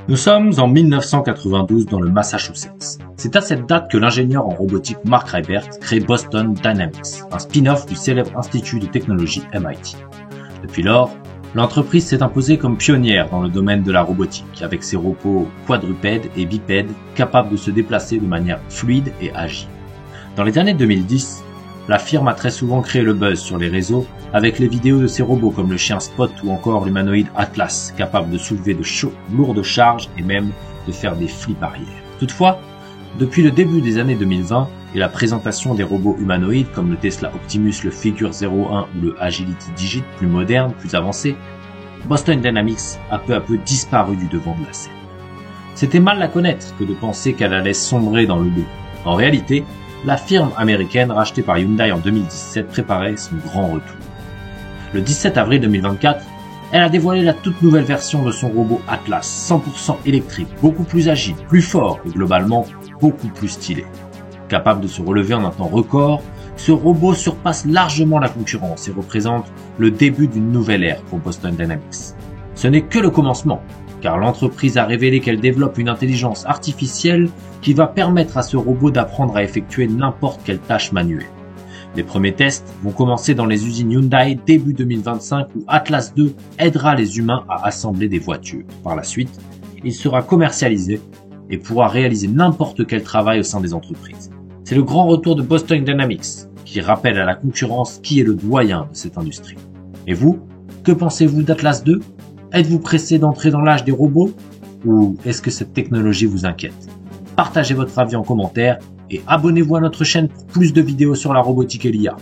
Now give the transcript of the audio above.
Nous sommes en 1992 dans le Massachusetts. C'est à cette date que l'ingénieur en robotique Mark Reibert crée Boston Dynamics, un spin-off du célèbre institut de technologie MIT. Depuis lors, l'entreprise s'est imposée comme pionnière dans le domaine de la robotique, avec ses robots quadrupèdes et bipèdes capables de se déplacer de manière fluide et agile. Dans les années 2010, la firme a très souvent créé le buzz sur les réseaux avec les vidéos de ses robots comme le chien Spot ou encore l'humanoïde Atlas, capable de soulever de lourdes charges et même de faire des flips arrière. Toutefois, depuis le début des années 2020 et la présentation des robots humanoïdes comme le Tesla Optimus, le Figure 01 ou le Agility Digit plus moderne, plus avancé, Boston Dynamics a peu à peu disparu du devant de la scène. C'était mal la connaître que de penser qu'elle allait sombrer dans le lot. En réalité, la firme américaine rachetée par Hyundai en 2017 préparait son grand retour. Le 17 avril 2024, elle a dévoilé la toute nouvelle version de son robot Atlas, 100% électrique, beaucoup plus agile, plus fort et globalement beaucoup plus stylé. Capable de se relever en un temps record, ce robot surpasse largement la concurrence et représente le début d'une nouvelle ère pour Boston Dynamics. Ce n'est que le commencement, car l'entreprise a révélé qu'elle développe une intelligence artificielle qui va permettre à ce robot d'apprendre à effectuer n'importe quelle tâche manuelle. Les premiers tests vont commencer dans les usines Hyundai début 2025 où Atlas 2 aidera les humains à assembler des voitures. Par la suite, il sera commercialisé et pourra réaliser n'importe quel travail au sein des entreprises. C'est le grand retour de Boston Dynamics qui rappelle à la concurrence qui est le doyen de cette industrie. Et vous, que pensez-vous d'Atlas 2 ? Êtes-vous pressé d'entrer dans l'âge des robots ou est-ce que cette technologie vous inquiète ? Partagez votre avis en commentaire et abonnez-vous à notre chaîne pour plus de vidéos sur la robotique et l'IA.